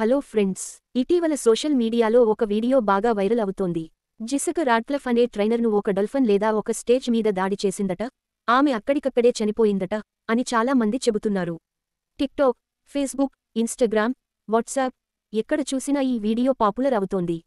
Hello friends, ఇటీవల social మీడియాలో ఒక వీడియో బాగా వైరల్ అవుతోంది. జెసికా రాడ్క్లిఫ్ అనే ట్రైనర్ను ఒక డాల్ఫిన్ లేదా ఒక స్టేజ్ మీద దాడి చేసిందట, ఆమె అక్కడికక్కడే చనిపోయిందట అని చాలా మంది చెబుతున్నారు. టిక్టాక్, ఫేస్బుక్, ఇన్స్టాగ్రామ్, వాట్సాప్ ఎక్కడ చూసినా ఈ వీడియో పాపులర్ అవుతోంది.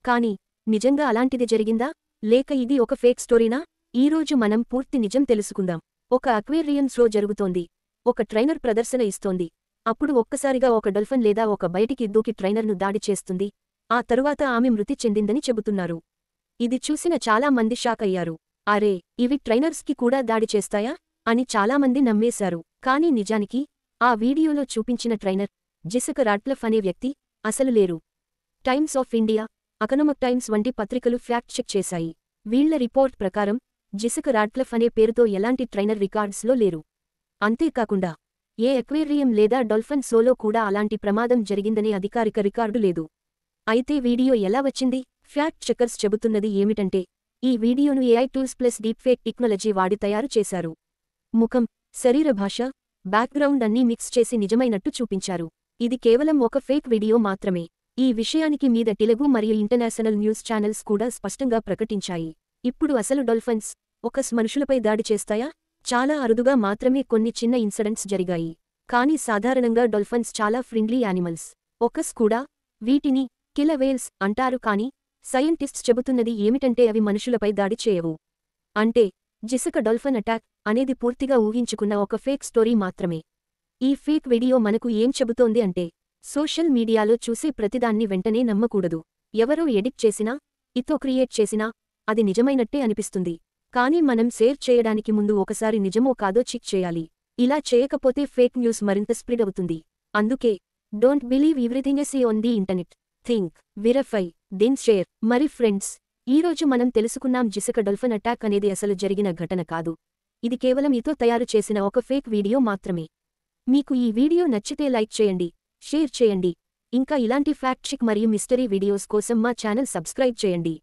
కానీ నిజంగా అలాంటిది జరిగిందా, లేక ఇది ఒక ఫేక్ స్టోరీనా? ఈరోజు మనం పూర్తి నిజం తెలుసుకుందాం. ఒక అక్వేరియం షో జరుగుతోంది. ఒక ట్రైనర్ ప్రదర్శన ఇస్తోంది. అప్పుడు ఒక్కసారిగా ఒక డాల్ఫిన్ లేదా ఒక బయటికి దూకి ట్రైనర్ను దాడి చేస్తుంది. ఆ తరువాత ఆమె మృతి చెందిందని చెబుతున్నారు. ఇది చూసిన చాలా మంది షాక్ అయ్యారు. అరే, ఇవి ట్రైనర్స్కి కూడా దాడి చేస్తాయా అని చాలామంది నమ్మేశారు. కానీ నిజానికి ఆ వీడియోలో చూపించిన ట్రైనర్ జెసికా రాడ్క్లిఫ్ అనే వ్యక్తి అసలు లేరు. Times of India, economic times వంటి పత్రికలు ఫ్యాక్ట్ చెక్ చేశాయి. వీళ్ల రిపోర్ట్ ప్రకారం జెసికా రాడ్క్లిఫ్ అనే పేరుతో ఎలాంటి ట్రైనర్ రికార్డ్స్లో లేరు. అంతేకాకుండా ఏ అక్వేరియం లేదా డాల్ఫిన్ షోలో కూడా అలాంటి ప్రమాదం జరిగిందనే అధికారిక రికార్డు లేదు. అయితే వీడియో ఎలా వచ్చింది? ఫ్యాక్ట్ చెకర్స్ చెబుతున్నది ఏమిటంటే, ఈ వీడియోను AI tools plus deepfake technology వాడి తయారు చేశారు. ముఖం, శరీర భాష, బ్యాక్గ్రౌండ్ అన్నీ మిక్స్ చేసి నిజమైనట్టు చూపించారు. ఇది కేవలం ఒక ఫేక్ వీడియో మాత్రమే. ఈ విషయానికి మీద తెలుగు మరియు ఇంటర్నేషనల్ న్యూస్ ఛానల్స్ కూడా స్పష్టంగా ప్రకటించాయి. ఇప్పుడు అసలు డాల్ఫిన్స్ మనుషులపై దాడి చేస్తాయా? చాలా అరుదుగా మాత్రమే కొన్ని చిన్న ఇన్సిడెంట్స్ జరిగాయి. కానీ సాధారణంగా డాల్ఫిన్స్ చాలా ఫ్రెండ్లీ యానిమల్స్. కూడా వీటిని కిల్లర్ వేల్స్ అంటారు. కానీ సైంటిస్ట్స్ చెబుతున్నది ఏమిటంటే అవి మనుషులపై దాడి చేయవు. అంటే జెసికా డాల్ఫిన్ అటాక్ అనేది పూర్తిగా ఊహించుకున్న ఒక ఫేక్ స్టోరీ మాత్రమే. ఈ ఫేక్ వీడియో మనకు ఏం చెబుతోంది అంటే, సోషల్ మీడియాలో చూసే ప్రతిదాన్ని వెంటనే నమ్మకూడదు. ఎవరో ఎడిట్ చేసినా, క్రియేట్ చేసినా అది నిజమైనట్టే అనిపిస్తుంది. కానీ మనం షేర్ చేయడానికి ముందు ఒకసారి నిజమో కాదో చెక్ చేయాలి. ఇలా చేయకపోతే ఫేక్ న్యూస్ మరింత స్ప్రెడ్ అవుతుంది. అందుకే don't believe everything you see on the internet. Think, verify, then share. మరి ఫ్రెండ్స్, ఈరోజు మనం తెలుసుకున్నాం జెసికా డాల్ఫిన్ అటాక్ అనేది అసలు జరిగిన ఘటన కాదు. ఇది కేవలం తయారు చేసిన ఒక ఫేక్ వీడియో మాత్రమే. మీకు ఈ వీడియో నచ్చితే లైక్ చేయండి, షేర్ చేయండి. ఇంకా ఇలాంటి ఫ్యాక్ట్ చెక్ మరియు మిస్టరీ వీడియోస్ కోసం మా ఛానల్ సబ్స్క్రైబ్ చేయండి.